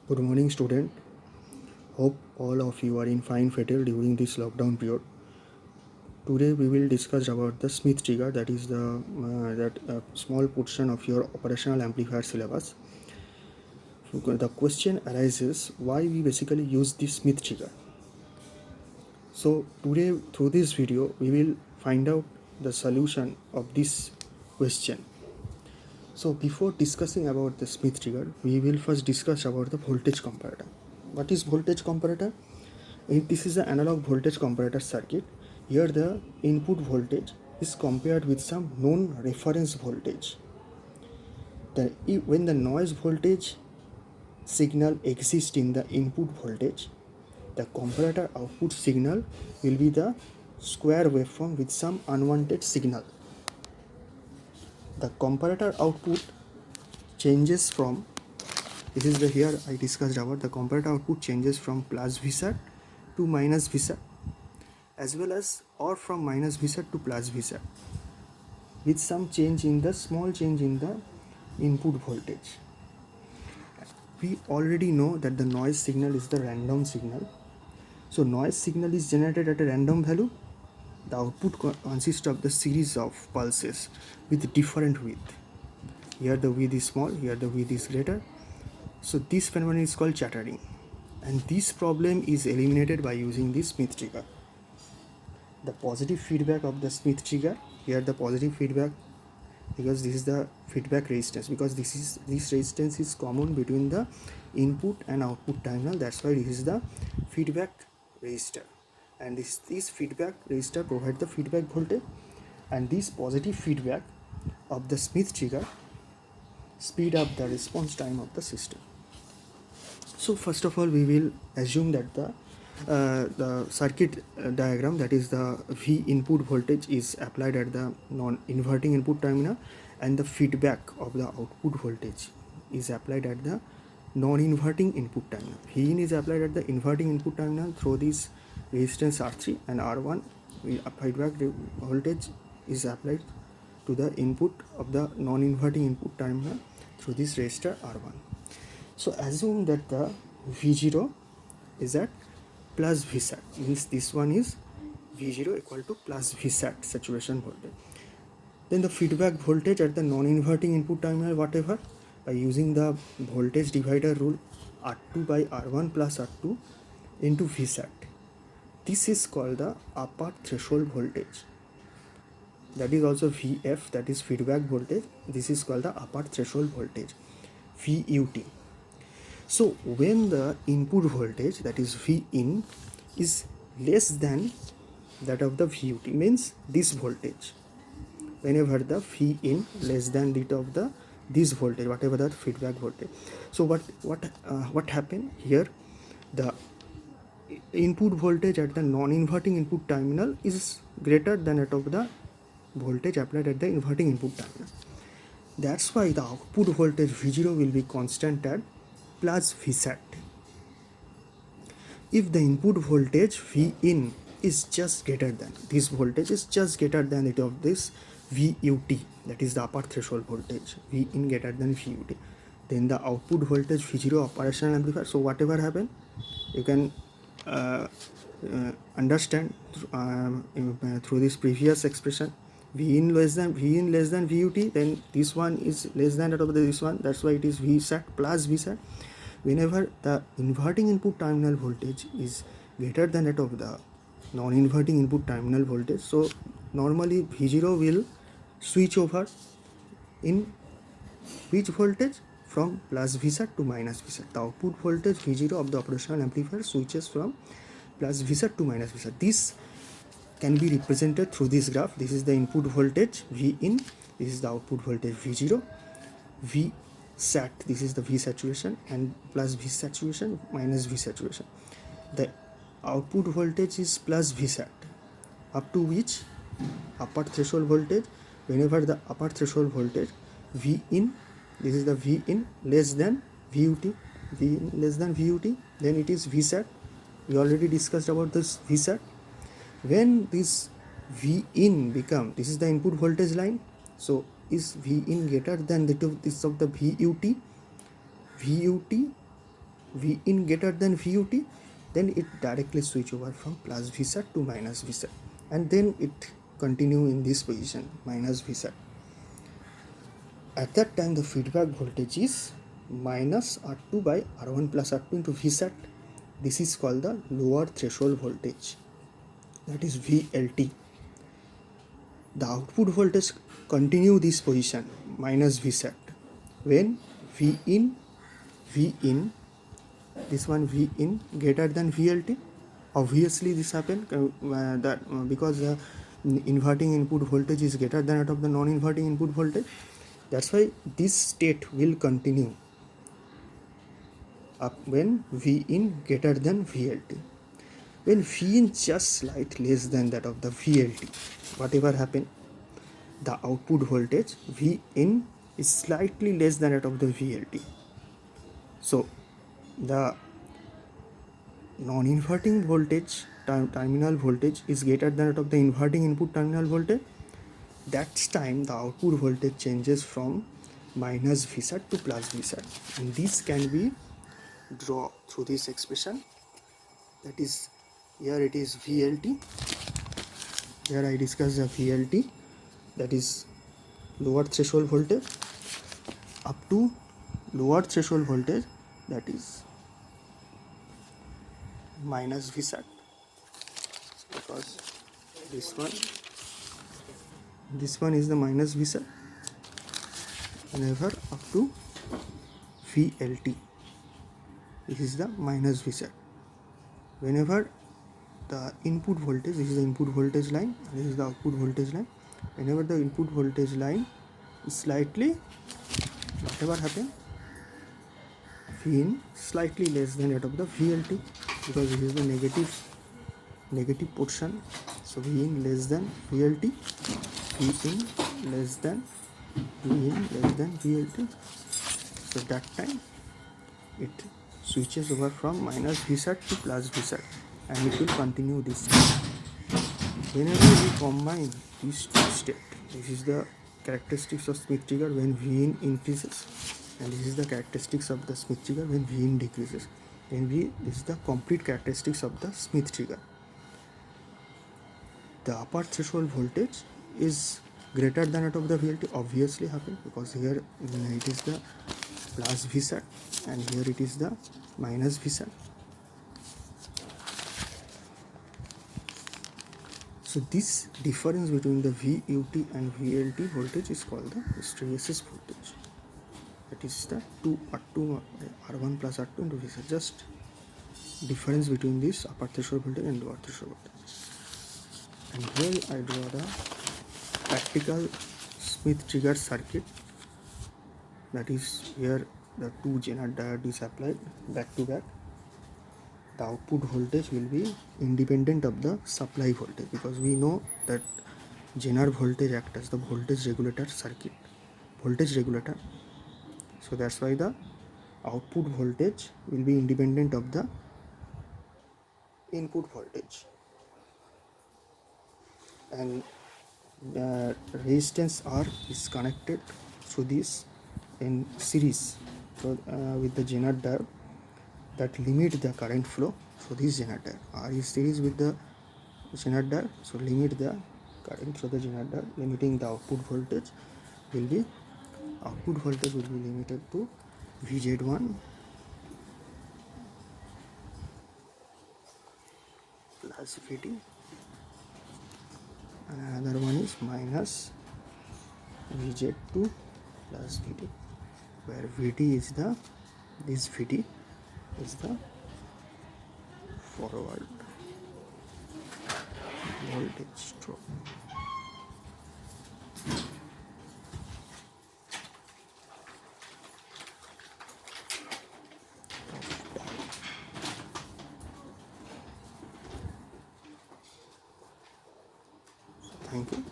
Good morning, student. Hope all of you are in fine fettle during this lockdown period. Today we will discuss about the Smith trigger, that is the small portion of your operational amplifier syllabus. The question arises why we basically use this Smith trigger. So today through this video we will find out the solution of this question. So before discussing about the Smith trigger, we will first discuss about the voltage comparator. What is voltage comparator? This is an analog voltage comparator circuit. Here the input voltage is compared with some known reference voltage. When the noise voltage signal exists in the input voltage, the comparator output signal will be the square waveform with some unwanted signal. The comparator output changes from, this is the here I discussed about the comparator output changes from plus Vsat to minus Vsat, as well as or from minus Vsat to plus Vsat with some change in the small change in the input voltage. We already know that the noise signal is the random signal. So noise signal is generated at a random value. The output consists of the series of pulses with different width. Here the width is small, here the width is greater. So this phenomenon is called chattering, and this problem is eliminated by using the Smith trigger. The positive feedback of the Smith trigger, here the positive feedback, because this is the feedback resistance, because this resistance is common between the input and output terminal. That's why this is the feedback resistor, and this feedback resistor provides the feedback voltage, and this positive feedback of the Smith trigger speed up the response time of the system. So first of all, we will assume that the circuit diagram, that is the V input voltage is applied at the non-inverting input terminal, and the feedback of the output voltage is applied at the non-inverting input terminal. V in is applied at the inverting input terminal through this resistance R3, and R1 feedback voltage is applied to the input of the non-inverting input terminal through this resistor R1. So assume that the V0 is at plus Vsat, means this one is V0 equal to plus Vsat saturation voltage. Then the feedback voltage at the non-inverting input terminal, whatever, by using the voltage divider rule, R2 by R1 plus R2 into Vsat. This is called the upper threshold voltage. That is also Vf, that is feedback voltage. This is called the upper threshold voltage, VUT. So when the input voltage, that is V in, is less than that of the VUT, means this voltage, whenever the V in less than that of the this voltage, whatever that feedback voltage. So what happened here? The input voltage at the non-inverting input terminal is greater than that of the voltage applied at the inverting input terminal. That's why the output voltage V0 will be constant at plus Vsat. If the input voltage V in is just greater than, this voltage is just greater than it of this VUT, that is the upper threshold voltage, V in greater than VUT, then the output voltage V0 operational amplifier. So whatever happen, you can understand through this previous expression. V in less than VUT, then this one is less than that of this one. That's why it is Vsat plus Vsat. Whenever the inverting input terminal voltage is greater than that of the non-inverting input terminal voltage, so normally V0 will switch over in which voltage? From plus Vsat to minus Vsat. The output voltage V0 of the operational amplifier switches from plus Vsat to minus Vsat. This can be represented through this graph. This is the input voltage V in, this is the output voltage V0, V sat, this is the V saturation, and plus V saturation minus V saturation. The output voltage is plus Vsat, up to which upper threshold voltage, whenever the upper threshold voltage V in, this is the V in less than VUT, V in less than VUT, then it is Vsat. We already discussed about this Vsat. When this V in become, this is the input voltage line, so is V in greater than this of the VUT, VUT V in greater than VUT, then it directly switch over from plus Vsat to minus Vsat, and then it continue in this position minus Vsat. At that time the feedback voltage is minus R2 by R1 plus R2 into Vsat. This is called the lower threshold voltage, that is VLT. The output voltage continue this position minus Vsat when V in this one V in greater than VLT. Obviously this happen because the inverting input voltage is greater than that of the non-inverting input voltage. That's why this state will continue up when V in greater than VLT. When V in just slightly less than that of the VLT, whatever happen, the output voltage V in is slightly less than that of the VLT. So the non-inverting voltage terminal voltage is greater than that of the inverting input terminal voltage. That's time the output voltage changes from minus Vsat to plus Vsat, and this can be drawn through this expression. That is, here it is VLT. Here I discuss the VLT, that is lower threshold voltage, up to lower threshold voltage, that is minus Vsat, because this one is the minus Vsat, whenever up to VLT, this is the minus Vsat. Whenever the input voltage, this is the input voltage line, this is the output voltage line, whenever the input voltage line is slightly, whatever happen, V in slightly less than that of the VLT, because this is the negative portion. So V in less than VLT, V in less than VLT. So that time it switches over from minus Vsat to plus Vsat, and it will continue this. Whenever we combine these two states, this is the characteristics of Smith trigger when V in increases, and this is the characteristics of the Smith trigger when V in decreases. This is the complete characteristics of the Smith trigger. The upper threshold voltage is greater than that of the VLT, obviously happen, because here it is the plus Vsat and here it is the minus Vsat. So this difference between the VUT and VLT voltage is called the hysteresis voltage. That is the R1 plus R2 into Vsat. Just difference between this upper threshold voltage and lower threshold voltage. And here I draw the practical Smith trigger circuit. That is, here the two Zener diode is applied back to back. The output voltage will be independent of the supply voltage, because we know that Zener voltage acts as the voltage regulator circuit, voltage regulator. So that's why the output voltage will be independent of the input voltage, and resistance R is connected through this in series with the Zener diode that limit the current flow. So this Zener diode R is series with the Zener diode, so limit the current through the Zener diode, limiting the output voltage will be limited to VZ1 plus VT, and another one is minus VZ2 plus VT, where VT is the forward voltage drop. Thank you.